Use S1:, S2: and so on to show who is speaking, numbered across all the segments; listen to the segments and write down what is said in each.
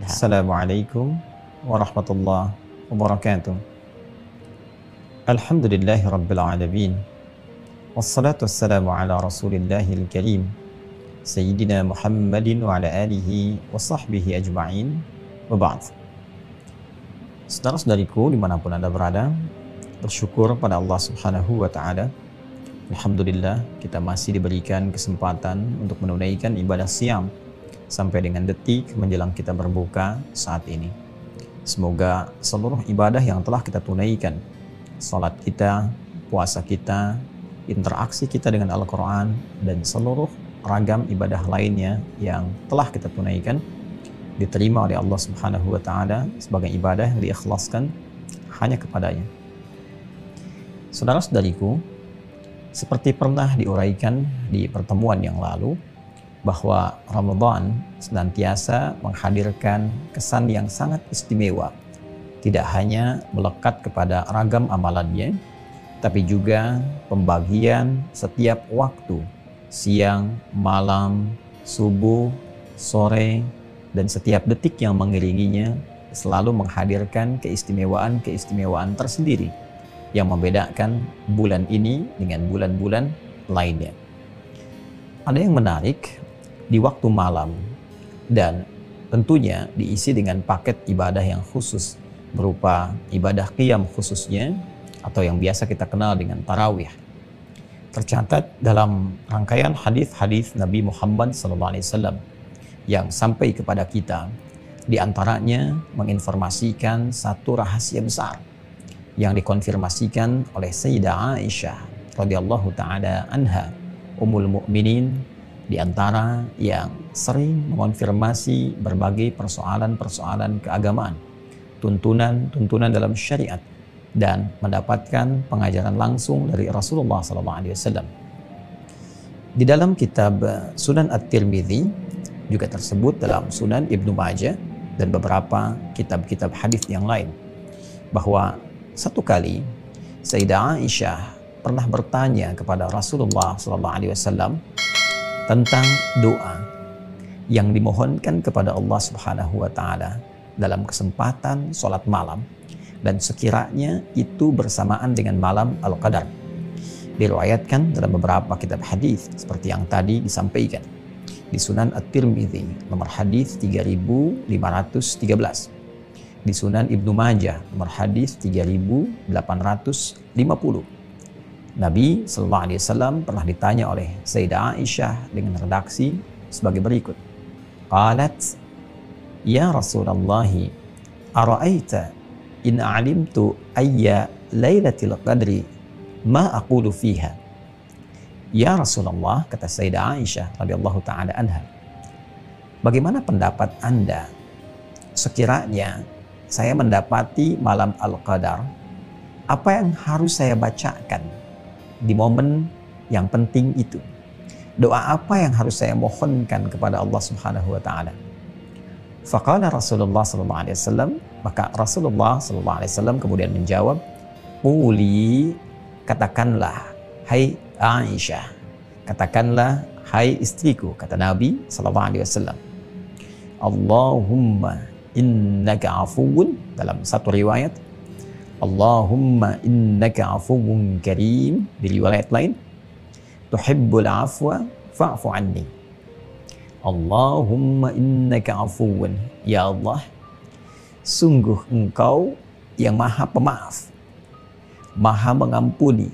S1: anha.
S2: Assalamualaikum warahmatullahi wabarakatuh. Alhamdulillahi rabbil alamin. Wassalatu wassalamu ala rasulillahil karim Sayyidina Muhammadin wa ala alihi wa sahbihi ajma'in wa ba'd. Saudara-saudariku dimanapun Anda berada, bersyukur pada Allah subhanahu wa ta'ala. Alhamdulillah kita masih diberikan kesempatan untuk menunaikan ibadah siam sampai dengan detik menjelang kita berbuka saat ini. Semoga seluruh ibadah yang telah kita tunaikan, salat kita, puasa kita, interaksi kita dengan Al-Quran, dan seluruh ragam ibadah lainnya yang telah kita tunaikan, diterima oleh Allah subhanahu wa ta'ala sebagai ibadah yang diikhlaskan hanya kepadanya. Saudara-saudariku, seperti pernah diuraikan di pertemuan yang lalu, bahwa Ramadan senantiasa menghadirkan kesan yang sangat istimewa. Tidak hanya melekat kepada ragam amalannya, tapi juga pembagian setiap waktu, siang, malam, subuh, sore, dan setiap detik yang mengiringinya selalu menghadirkan keistimewaan-keistimewaan tersendiri yang membedakan bulan ini dengan bulan-bulan lainnya. Ada yang menarik di waktu malam, dan tentunya diisi dengan paket ibadah yang khusus berupa ibadah qiyam khususnya atau yang biasa kita kenal dengan tarawih. Tercatat dalam rangkaian hadis-hadis Nabi Muhammad SAW yang sampai kepada kita, di antaranya menginformasikan satu rahasia besar yang dikonfirmasikan oleh Sayyidah Aisyah radhiyallahu taala anha, Ummul Mukminin, di antara yang sering mengonfirmasi berbagai persoalan-persoalan keagamaan, tuntunan dalam syariat, dan mendapatkan pengajaran langsung dari Rasulullah SAW. Di dalam kitab Sunan At-Tirmidzi, juga tersebut dalam Sunan Ibnu Majah dan beberapa kitab-kitab hadis yang lain, bahwa satu kali Sayyidah Aisyah pernah bertanya kepada Rasulullah SAW tentang doa yang dimohonkan kepada Allah Subhanahu wa ta'ala dalam kesempatan sholat malam, dan sekiranya itu bersamaan dengan malam Al-Qadar. Diriwayatkan dalam beberapa kitab hadis seperti yang tadi disampaikan di Sunan At-Tirmidzi nomor hadis 3513, di Sunan Ibnu Majah nomor hadis 3850. Nabi SAW pernah ditanya oleh Sayyidah Aisyah dengan redaksi sebagai berikut. Qalat, ya Rasulullah, ara'aita in a'limtu ayya lailatul qadri ma aqulu fiha. Ya Rasulullah, kata Sayyidah Aisyah radhiyallahu taala anha, bagaimana pendapat Anda sekiranya saya mendapati malam Al-Qadar, apa yang harus saya bacakan di momen yang penting itu? Doa apa yang harus saya mohonkan kepada Allah Subhanahu wa ta'ala? Faqala Rasulullah sallallahu alaihi wasallam, maka Rasulullah sallallahu alaihi wasallam kemudian menjawab, "Quli, katakanlah hai Aisyah, katakanlah hai istriku," kata Nabi sallallahu alaihi wasallam, "Allahumma innaka afuwun," dalam satu riwayat, Allahumma innaka afuwun karim, di riwayat lain, tuhibbul afwa fa'fu anni. Allahumma innaka afuwun, ya Allah, sungguh Engkau yang maha pemaaf, maha mengampuni,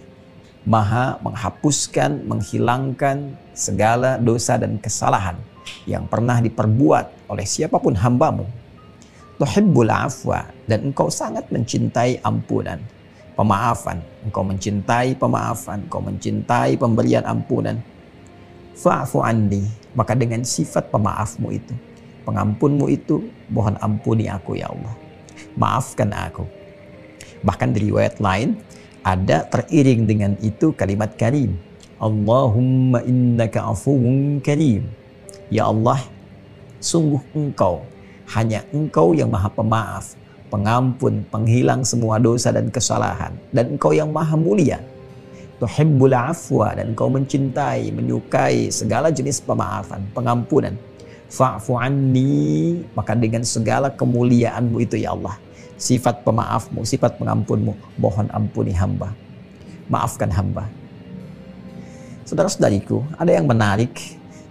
S2: maha menghapuskan, menghilangkan segala dosa dan kesalahan yang pernah diperbuat oleh siapapun hambamu. Tuhibbul afwa, dan Engkau sangat mencintai ampunan, pemaafan. Engkau mencintai pemaafan, Engkau mencintai pemberian ampunan. Fa'fu anni, maka dengan sifat pemaafmu itu, pengampunmu itu, mohon ampuni aku ya Allah, maafkan aku. Bahkan di riwayat lain ada teriring dengan itu kalimat karim. Allahumma innaka afuwun karim, ya Allah, sungguh Engkau, hanya Engkau yang maha pemaaf, pengampun, penghilang semua dosa dan kesalahan, dan Engkau yang maha mulia. Tuhibbul afwa, dan Engkau mencintai, menyukai segala jenis pemaafan, pengampunan. fa'fu anni, maka dengan segala kemuliaan-Mu itu ya Allah, sifat pemaaf-Mu, sifat pengampun-Mu, mohon ampuni hamba, maafkan hamba. Saudara-saudariku, ada yang menarik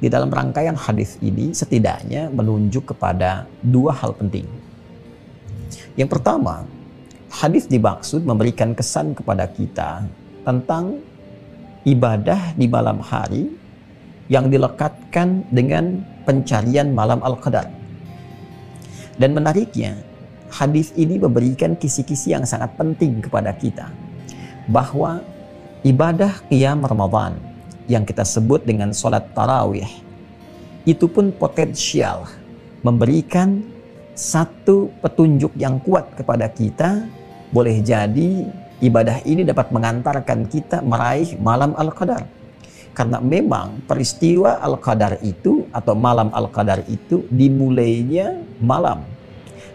S2: di dalam rangkaian hadis ini, setidaknya menunjuk kepada dua hal penting. Yang pertama, hadis dimaksud memberikan kesan kepada kita tentang ibadah di malam hari yang dilekatkan dengan pencarian malam Al-Qadar. Dan menariknya, hadis ini memberikan kisi-kisi yang sangat penting kepada kita, bahwa ibadah qiyam Ramadan yang kita sebut dengan sholat tarawih itu pun potensial memberikan satu petunjuk yang kuat kepada kita. Boleh jadi ibadah ini dapat mengantarkan kita meraih malam Al-Qadar, karena memang peristiwa Al-Qadar itu atau malam Al-Qadar itu dimulainya malam,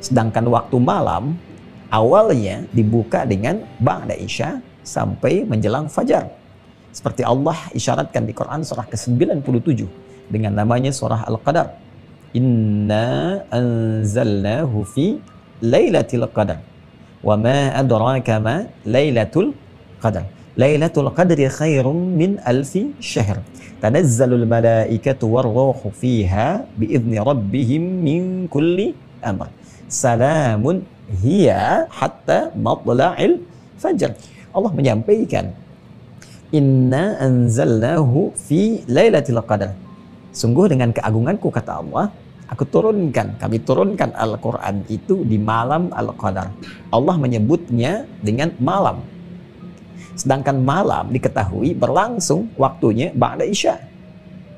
S2: sedangkan waktu malam awalnya dibuka dengan ba'da isya sampai menjelang fajar, seperti Allah isyaratkan di Quran surah ke-97 dengan namanya surah Al-Qadar. Inna anzalnahu fi lailatul qadar wa ma adraka ma lailatul qadar. Lailatul qadri khairum min alfi syahr. Tanazzalul malaikatu warruhu fiha biizni rabbihim min kulli amr. Salamun hiya hatta matla'il fajr. Allah menyampaikan, Inna anzalnahu fi lailatul qadar. Sungguh dengan keagunganku, kata Allah, kami turunkan Al-Quran itu di malam Al-Qadar. Allah menyebutnya dengan malam. Sedangkan malam diketahui berlangsung waktunya ba'da isya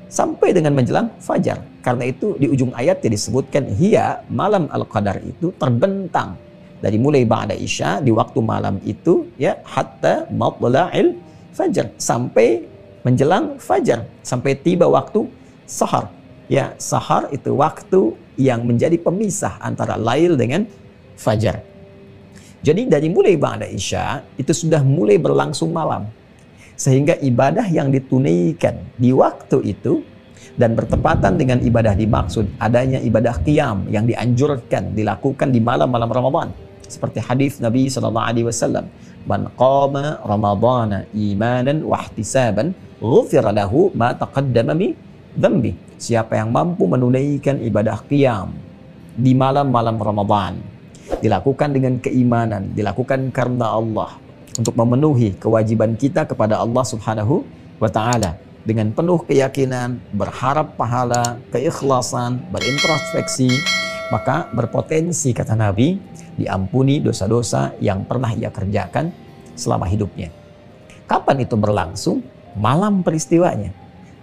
S2: sampai dengan menjelang fajar. Karena itu di ujung ayatnya disebutkan, hiya, malam Al-Qadar itu terbentang dari mulai ba'da isya di waktu malam itu ya, hatta matla'il fajar, sampai menjelang fajar, sampai tiba waktu sahar. Ya, sahar itu waktu yang menjadi pemisah antara lail dengan fajar. Jadi dari mulai ba'da isya itu sudah mulai berlangsung malam. Sehingga ibadah yang ditunaikan di waktu itu dan bertepatan dengan ibadah dimaksud adanya ibadah qiyam yang dianjurkan dilakukan di malam-malam Ramadan. Seperti hadis Nabi SAW, Man qama Ramadana imanan wa ihtisaban ghufira lahu ma taqaddama min dhanbi. Siapa yang mampu menunaikan ibadah qiyam di malam-malam Ramadan, dilakukan dengan keimanan, dilakukan karena Allah, untuk memenuhi kewajiban kita kepada Allah Subhanahu wa Ta'ala dengan penuh keyakinan, berharap pahala, keikhlasan, berintrospeksi, maka berpotensi, kata Nabi, diampuni dosa-dosa yang pernah ia kerjakan selama hidupnya. Kapan itu berlangsung? Malam peristiwanya.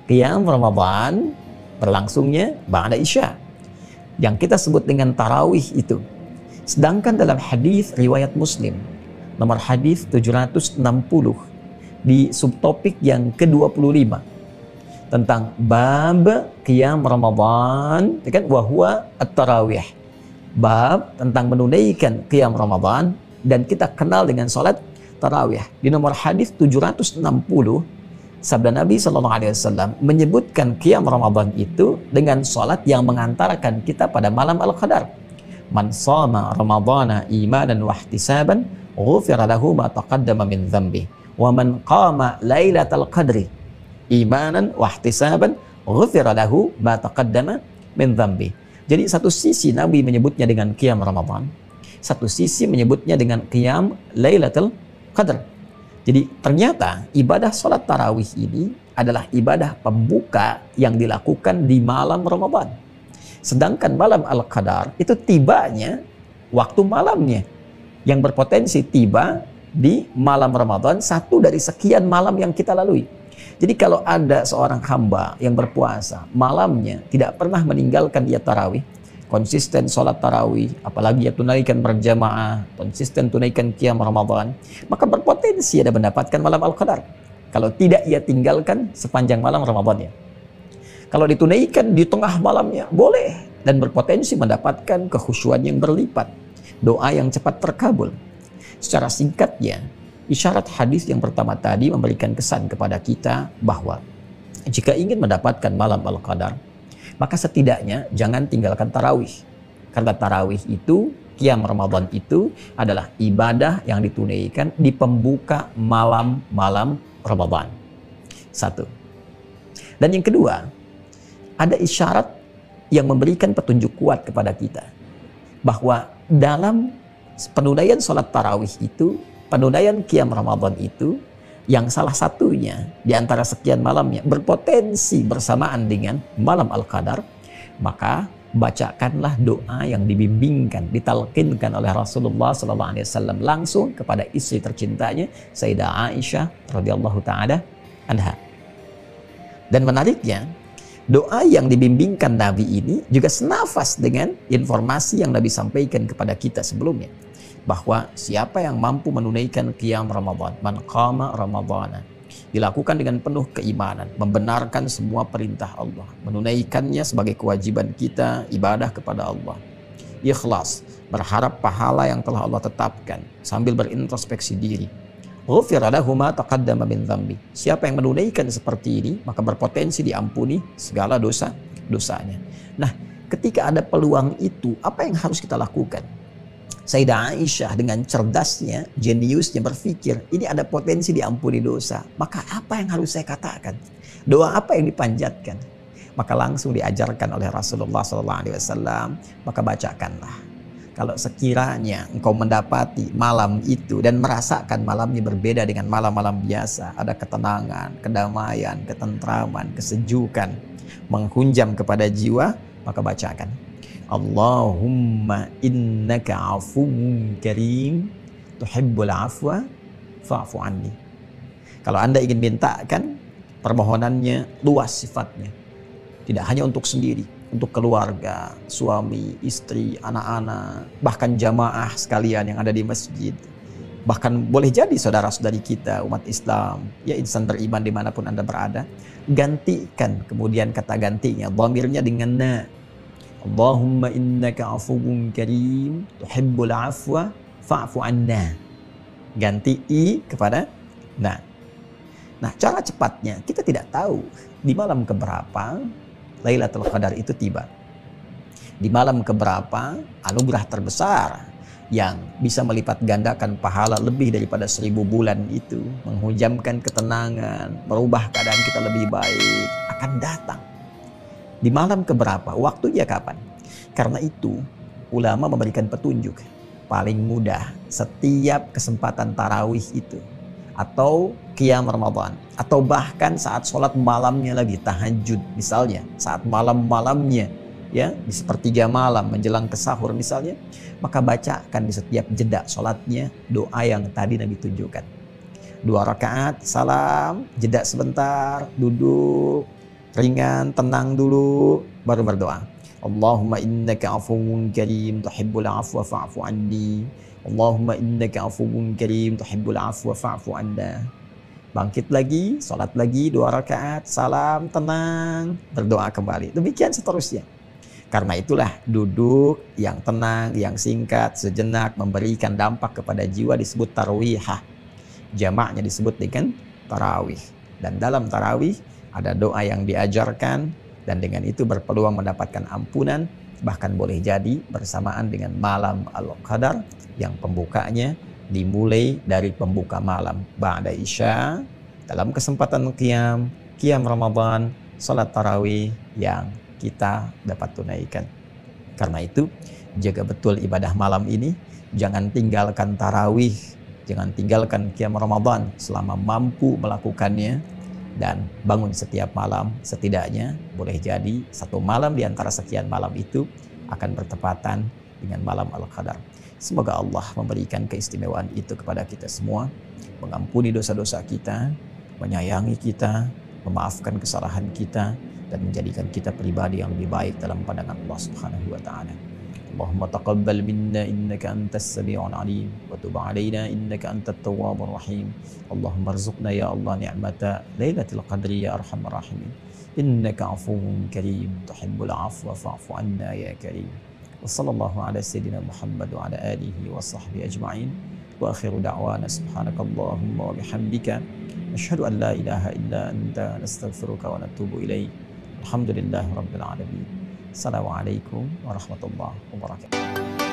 S2: Qiyam Ramadan berlangsungnya ba'da isya, yang kita sebut dengan tarawih itu. Sedangkan dalam hadis riwayat Muslim nomor hadis 760 di subtopik yang ke-25 tentang bab qiyam Ramadan, kan, wa huwa at-tarawih, bab tentang menunaikan qiyam Ramadan, dan kita kenal dengan salat tarawih. Di nomor hadis 760 sabda Nabi SAW menyebutkan qiyam Ramadan itu dengan salat yang mengantarkan kita pada malam Al-Qadar. Man shama Ramadana imanan wa ihtisaban ghufira lahu ma taqaddama min dhanbi wa man qama lailatal qadri imanan wa ihtisaban ghufira lahu ma taqaddama min dhanbi. Jadi satu sisi Nabi menyebutnya dengan qiyam Ramadan, satu sisi menyebutnya dengan qiyam lailatul qadr. Jadi ternyata ibadah sholat tarawih ini adalah ibadah pembuka yang dilakukan di malam Ramadan. Sedangkan malam Al-Qadar itu tibanya waktu malamnya, yang berpotensi tiba di malam Ramadan, satu dari sekian malam yang kita lalui. Jadi kalau ada seorang hamba yang berpuasa, malamnya tidak pernah meninggalkan dia tarawih, konsisten sholat tarawih, apalagi ya tunaikan berjamaah, konsisten tunaikan qiyam Ramadan, maka berpotensi ada mendapatkan malam Al-Qadar. Kalau tidak ia tinggalkan sepanjang malam Ramadannya. Kalau ditunaikan di tengah malamnya, boleh, dan berpotensi mendapatkan kekhusyuan yang berlipat, doa yang cepat terkabul. Secara singkatnya, isyarat hadis yang pertama tadi memberikan kesan kepada kita bahwa jika ingin mendapatkan malam Al-Qadar, Maka setidaknya jangan tinggalkan tarawih. Karena tarawih itu, qiyam Ramadan itu adalah ibadah yang ditunaikan di pembuka malam-malam Ramadan. Satu. Dan yang kedua, ada isyarat yang memberikan petunjuk kuat kepada kita bahwa dalam penunaian sholat tarawih itu, penunaian qiyam Ramadan itu, yang salah satunya di antara sekian malamnya berpotensi bersamaan dengan malam Al-Qadar, maka bacakanlah doa yang dibimbingkan, ditalkinkan oleh Rasulullah SAW langsung kepada istri tercintanya, Sayyidah Aisyah radhiyallahu taala anha. Dan menariknya, doa yang dibimbingkan Nabi ini juga senafas dengan informasi yang Nabi sampaikan kepada kita sebelumnya, bahwa siapa yang mampu menunaikan qiyam Ramadan, man qama Ramadana, dilakukan dengan penuh keimanan, membenarkan semua perintah Allah, menunaikannya sebagai kewajiban kita, ibadah kepada Allah, ikhlas, berharap pahala yang telah Allah tetapkan, sambil berintrospeksi diri. Ghufira lahu ma taqaddama min dzambi. Siapa yang menunaikan seperti ini, maka berpotensi diampuni segala dosa-dosanya. Nah, ketika ada peluang itu, apa yang harus kita lakukan? Sayyidah Aisyah dengan cerdasnya, jeniusnya berpikir, ini ada potensi diampuni dosa. Maka apa yang harus saya katakan? Doa apa yang dipanjatkan? Maka langsung diajarkan oleh Rasulullah SAW, maka bacakanlah. Kalau sekiranya engkau mendapati malam itu dan merasakan malamnya berbeda dengan malam-malam biasa, ada ketenangan, kedamaian, ketentraman, kesejukan, menghunjam kepada jiwa, maka bacakan. Allahumma innaka afuwun karim tuhibbul afwa fa'fu anni. Kalau Anda ingin mintakan, permohonannya luas sifatnya. Tidak hanya untuk sendiri, untuk keluarga, suami, istri, anak-anak, bahkan jamaah sekalian yang ada di masjid. Bahkan boleh jadi saudara-saudari kita, umat Islam, ya insan beriman dimanapun Anda berada. Gantikan kemudian kata gantinya, dhamirnya dengan na. Allahumma innaka afuwun karim tuhibbul afwa fa'fu anna. Ganti i kepada na. Nah, cara cepatnya kita tidak tahu di malam keberapa Lailatul Qadar itu tiba. Di malam keberapa anugerah terbesar yang bisa melipat gandakan pahala lebih daripada 1000 bulan itu, menghujamkan ketenangan, merubah keadaan kita lebih baik, akan datang. Di malam keberapa? Waktunya kapan? Karena itu ulama memberikan petunjuk paling mudah setiap kesempatan tarawih itu, atau qiyam Ramadan, atau bahkan saat sholat malamnya lagi, tahajud misalnya, saat malam-malamnya, ya di sepertiga malam menjelang ke sahur misalnya, maka bacakan di setiap jeda sholatnya doa yang tadi Nabi tunjukkan. 2 rakaat, salam, jeda sebentar, duduk, ringan, tenang dulu, baru berdoa. Allahumma innaka afuwun karim tuhibbul afwa fa'fu anni. Allahumma innaka afuwun karim tuhibbul afwa fa'fu anna. Bangkit lagi, salat lagi 2 rakaat, salam, tenang, berdoa kembali. Demikian seterusnya. Karena itulah duduk yang tenang, yang singkat, sejenak memberikan dampak kepada jiwa disebut tarwihah. Jamaknya disebut dengan tarawih. Dan dalam tarawih ada doa yang diajarkan, dan dengan itu berpeluang mendapatkan ampunan, bahkan boleh jadi bersamaan dengan malam Al-Qadar yang pembukanya dimulai dari pembuka malam ba'da isya, dalam kesempatan qiyam Ramadan, salat tarawih yang kita dapat tunaikan. Karena itu jaga betul ibadah malam ini, jangan tinggalkan tarawih, jangan tinggalkan qiyam Ramadan selama mampu melakukannya. Dan bangun setiap malam, setidaknya boleh jadi 1 malam di antara sekian malam itu akan bertepatan dengan malam Al-Qadar. Semoga Allah memberikan keistimewaan itu kepada kita semua, mengampuni dosa-dosa kita, menyayangi kita, memaafkan kesalahan kita, dan menjadikan kita pribadi yang lebih baik dalam pandangan Allah Subhanahu wa taala. Allahumma taqabbal minna innaka antas sami'ul alim wa tub 'alaina innaka antat tawwabur rahim. Allahumma arzuqna ya Allah ni'mata Lailatul Qadri ya arhamar rahimin. Innaka 'afuwun karim tuhibbul 'afwa fa'fu 'anna ya karim. Wa sallallahu ala sayyidina Muhammad wa ala alihi wa sahbihi ajma'in. Wa akhiru da'wana subhanakallahumma wa bihamdika asyhadu an la ilaha illa anta nastaghfiruka wa natubu ilaik. Alhamdulillahirabbil alamin. Assalamualaikum warahmatullahi wabarakatuh.